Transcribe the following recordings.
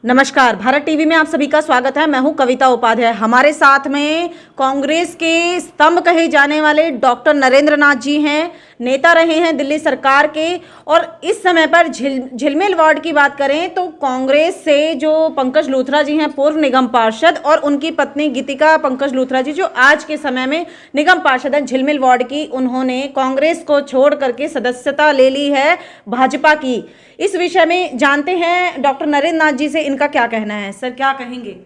नमस्कार, भारत टीवी में आप सभी का स्वागत है। मैं हूं कविता उपाध्याय। हमारे साथ में कांग्रेस के स्तंभ कहे जाने वाले डॉक्टर नरेंद्र नाथ जी हैं। नेता रहे हैं दिल्ली सरकार के, और इस समय पर झिलमिल वार्ड की बात करें तो कांग्रेस से जो पंकज लूथरा जी हैं, पूर्व निगम पार्षद, और उनकी पत्नी गीतिका पंकज लूथरा जी जो आज के समय में निगम पार्षद हैं झिलमिल वार्ड की, उन्होंने कांग्रेस को छोड़ करके सदस्यता ले ली है भाजपा की। इस विषय में जानते हैं डॉक्टर नरेंद्र नाथ जी से इनका क्या कहना है। सर, क्या कहेंगे?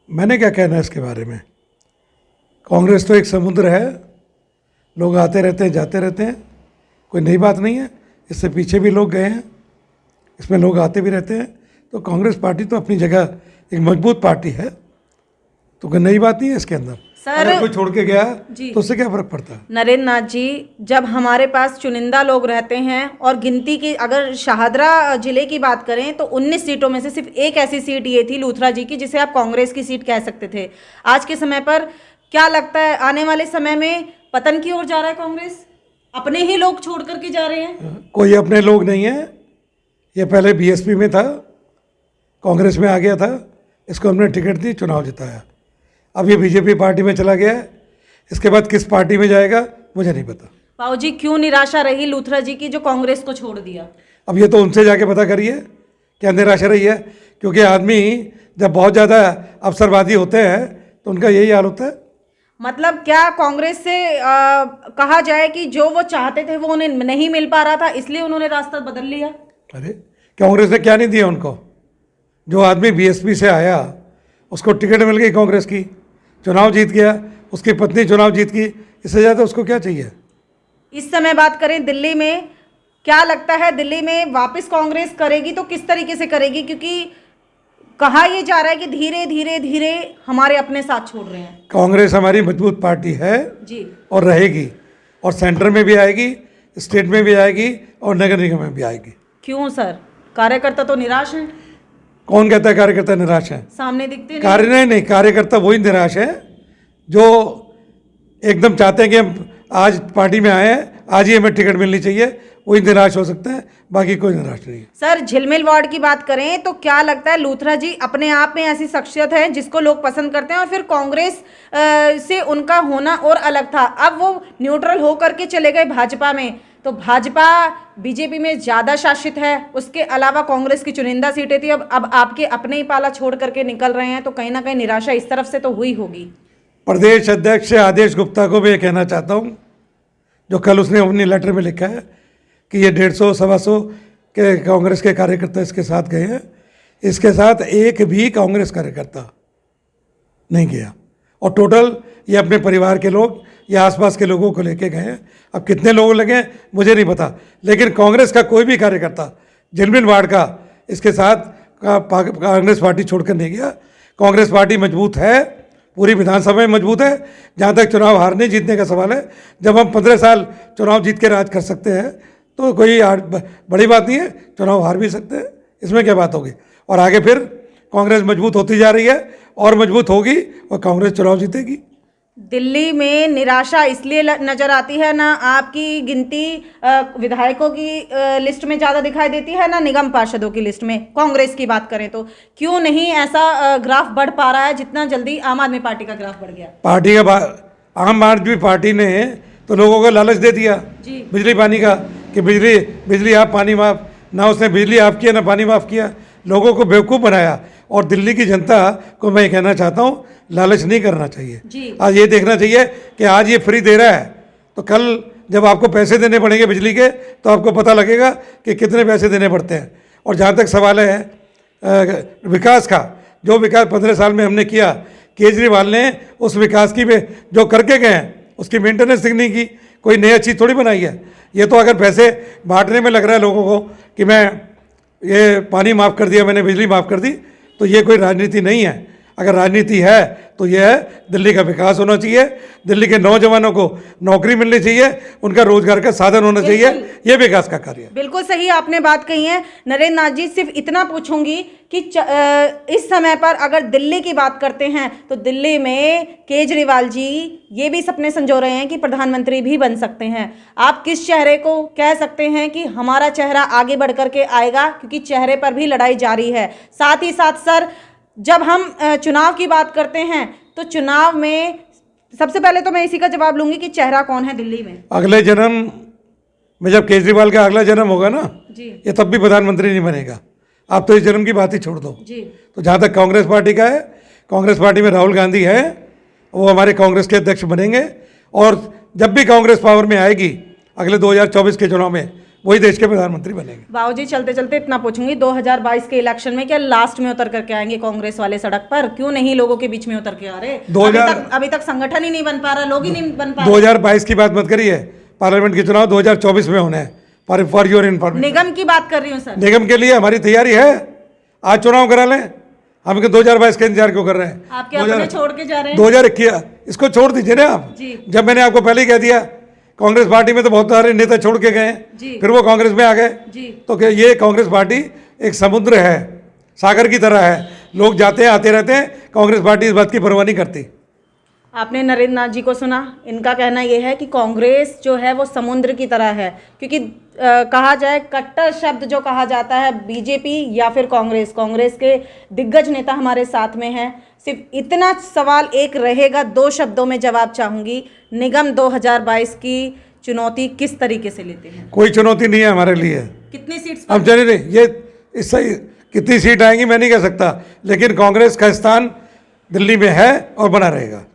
मैंने क्या कहना है इसके बारे में। कांग्रेस तो एक समुद्र है, लोग आते रहते हैं जाते रहते हैं, कोई नई बात नहीं है। इससे पीछे भी लोग गए हैं, इसमें लोग आते भी रहते हैं। तो कांग्रेस पार्टी तो अपनी जगह एक मजबूत पार्टी है, तो कोई नई बात नहीं है इसके अंदर। सर, अगर कोई छोड़ के गया तो उससे क्या फर्क पड़ता है? नरेंद्र नाथ जी, जब हमारे पास चुनिंदा लोग रहते हैं और गिनती की अगर शाहदरा जिले की बात करें तो 19 सीटों में से सिर्फ एक ऐसी सीट ये थी लूथरा जी की जिसे आप कांग्रेस की सीट कह सकते थे। आज के समय पर क्या लगता है आने वाले समय में पतन की ओर जा रहा है कांग्रेस? अपने ही लोग छोड़ करके जा रहे हैं। कोई अपने लोग नहीं है। ये पहले बीएसपी में था, कांग्रेस में आ गया था, इसको हमने टिकट दी, चुनाव जिताया। अब ये बीजेपी पार्टी में चला गया है। इसके बाद किस पार्टी में जाएगा मुझे नहीं पता। बाबू जी, क्यों निराशा रही लूथरा जी की जो कांग्रेस को छोड़ दिया? अब ये तो उनसे जाके पता करिए क्या निराशा रही है, क्योंकि आदमी जब बहुत ज़्यादा अवसरवादी होते हैं तो उनका यही हाल होता है। मतलब क्या कांग्रेस से कहा जाए कि जो वो चाहते थे वो उन्हें नहीं मिल पा रहा था, इसलिए उन्होंने रास्ता बदल लिया? अरे कांग्रेस ने क्या नहीं दिया उनको? जो आदमी बीएसपी से आया उसको टिकट मिल गई कांग्रेस की, चुनाव जीत गया, उसकी पत्नी चुनाव जीत गई, इससे ज़्यादा उसको क्या चाहिए? इस समय बात करें दिल्ली में, क्या लगता है दिल्ली में वापस कांग्रेस करेगी तो किस तरीके से करेगी? क्योंकि कहा यह जा रहा है कि धीरे धीरे धीरे हमारे अपने साथ छोड़ रहे हैं। कांग्रेस हमारी मजबूत पार्टी है जी, और रहेगी, और सेंटर में भी आएगी, स्टेट में भी आएगी, और नगर निगम में भी आएगी। क्यों सर? कार्यकर्ता तो निराश हैं। कौन कहता है कार्यकर्ता निराश है? सामने दिखते नहीं, कार्यकर्ता वही निराश है जो एकदम चाहते हैं कि हम आज पार्टी में आए हैं, आज ही हमें टिकट मिलनी चाहिए, वही निराश हो सकते हैं, बाकी कोई निराश नहीं है। सर, झिलमिल वार्ड की बात करें तो क्या लगता है लूथरा जी अपने आप में ऐसी शख्सियत है जिसको लोग पसंद करते हैं, और फिर कांग्रेस से उनका होना और अलग था, अब वो न्यूट्रल होकर के चले गए भाजपा में, तो भाजपा बीजेपी में ज़्यादा शासित है। उसके अलावा कांग्रेस की चुनिंदा सीटें थी, अब आपके अपने ही पाला छोड़ करके निकल रहे हैं, तो कहीं ना कहीं निराशा इस तरफ से तो हुई होगी। प्रदेश अध्यक्ष आदेश गुप्ता को भी ये कहना चाहता हूँ, जो कल उसने अपनी लेटर में लिखा है कि ये 150-125 के कांग्रेस के कार्यकर्ता इसके साथ गए हैं, इसके साथ एक भी कांग्रेस कार्यकर्ता नहीं गया, और टोटल ये अपने परिवार के लोग या आसपास के लोगों को लेके गए हैं। अब कितने लोग लगे मुझे नहीं पता, लेकिन कांग्रेस का कोई भी कार्यकर्ता झिलमिल वार्ड का इसके साथ कांग्रेस पार्टी छोड़कर नहीं गया। कांग्रेस पार्टी मजबूत है, पूरी विधानसभा में मजबूत है। जहाँ तक चुनाव हारने जीतने का सवाल है, जब हम 15 साल चुनाव जीत के राज कर सकते हैं तो कोई बड़ी बात नहीं है, चुनाव हार भी सकते हैं, इसमें क्या बात होगी। और आगे फिर कांग्रेस मजबूत होती जा रही है और मजबूत होगी, और कांग्रेस चुनाव जीतेगी। दिल्ली में निराशा इसलिए नजर आती है, ना आपकी गिनती विधायकों की लिस्ट में ज़्यादा दिखाई देती है, ना निगम पार्षदों की लिस्ट में। कांग्रेस की बात करें तो क्यों नहीं ऐसा ग्राफ बढ़ पा रहा है जितना जल्दी आम आदमी पार्टी का ग्राफ बढ़ गया? पार्टी का आम आदमी पार्टी ने तो लोगों को लालच दे दिया बिजली पानी का, कि बिजली आप पानी माफ, ना उसने बिजली माफ किया ना पानी माफ किया, लोगों को बेवकूफ़ बनाया। और दिल्ली की जनता को मैं कहना चाहता हूँ, लालच नहीं करना चाहिए। आज ये देखना चाहिए कि आज ये फ्री दे रहा है, तो कल जब आपको पैसे देने पड़ेंगे बिजली के तो आपको पता लगेगा कि कितने पैसे देने पड़ते हैं। और जहाँ तक सवाल है विकास का, जो विकास 15 साल में हमने किया, केजरीवाल ने उस विकास की जो करके गए हैं उसकी मेंटेनेंस नहीं की, कोई नई चीज़ थोड़ी बनाई है। ये तो अगर पैसे बांटने में लग रहा है लोगों को कि मैं ये पानी माफ़ कर दिया, मैंने बिजली माफ़ कर दी, तो ये कोई राजनीति नहीं है। अगर राजनीति है तो यह है दिल्ली का विकास होना चाहिए, दिल्ली के नौजवानों को नौकरी मिलनी चाहिए, उनका रोजगार का साधन होना चाहिए, ये विकास का कार्य है। बिल्कुल सही आपने बात कही है नरेंद्र नाथ जी। सिर्फ इतना पूछूंगी कि इस समय पर अगर दिल्ली की बात करते हैं तो दिल्ली में केजरीवाल जी ये भी सपने संजो रहे हैं कि प्रधानमंत्री भी बन सकते हैं। आप किस चेहरे को कह सकते हैं कि हमारा चेहरा आगे बढ़ करके आएगा, क्योंकि चेहरे पर भी लड़ाई जारी है। साथ ही साथ सर, जब हम चुनाव की बात करते हैं तो चुनाव में सबसे पहले तो मैं इसी का जवाब लूंगी कि चेहरा कौन है दिल्ली में? अगले जन्म में जब केजरीवाल का अगला जन्म होगा ना जी ये तब भी प्रधानमंत्री नहीं बनेगा। आप तो इस जन्म की बात ही छोड़ दो। जी तो जहाँ तक कांग्रेस पार्टी का है, कांग्रेस पार्टी में राहुल गांधी है, वो हमारे कांग्रेस के अध्यक्ष बनेंगे, और जब भी कांग्रेस पावर में आएगी अगले 2024 के चुनाव में वही देश के प्रधानमंत्री बनेंगे। बाबूजी चलते चलते इतना पूछूंगी, 2022 के इलेक्शन में क्या लास्ट में उतर करके आएंगे कांग्रेस वाले सड़क पर? क्यों नहीं लोगों के बीच में उतर के आ रहे? अभी तक संगठन ही नहीं बन पा रहा, लोग ही नहीं बन पा रहे। 2022 की बात मत करिए, पार्लियामेंट के चुनाव 2024 में होने हैं। फॉर योर इन्फॉर्मेशन, निगम की बात कर रही हूँ सर। निगम के लिए हमारी तैयारी है, आज चुनाव करा लें। हम 2022 का इंतजार क्यों कर रहे हैं? आप क्या अपने छोड़ के जा रहे हैं? 2021 इसको छोड़ दीजिए ना आप। जी। जब मैंने आपको पहले ही कह दिया, कांग्रेस पार्टी में तो बहुत सारे नेता छोड़ के गए हैं, फिर वो कांग्रेस में आ गए। जी। तो क्या ये कांग्रेस पार्टी एक समुद्र है, सागर की तरह है, लोग जाते हैं आते रहते हैं, कांग्रेस पार्टी इस बात की परवाह नहीं करती। आपने नरेंद्र नाथ जी को सुना, इनका कहना यह है कि कांग्रेस जो है वो समुद्र की तरह है, क्योंकि कहा जाए कट्टर शब्द जो कहा जाता है बीजेपी या फिर कांग्रेस, कांग्रेस के दिग्गज नेता हमारे साथ में हैं। सिर्फ इतना सवाल एक रहेगा, 2 शब्दों में जवाब चाहूँगी, निगम 2022 की चुनौती किस तरीके से लेते हैं? कोई चुनौती नहीं है हमारे लिए। कितनी सीट्स? अब चलिए नहीं, ये इससे कितनी सीट आएंगी मैं नहीं कह सकता, लेकिन कांग्रेस का स्थान दिल्ली में है और बना रहेगा।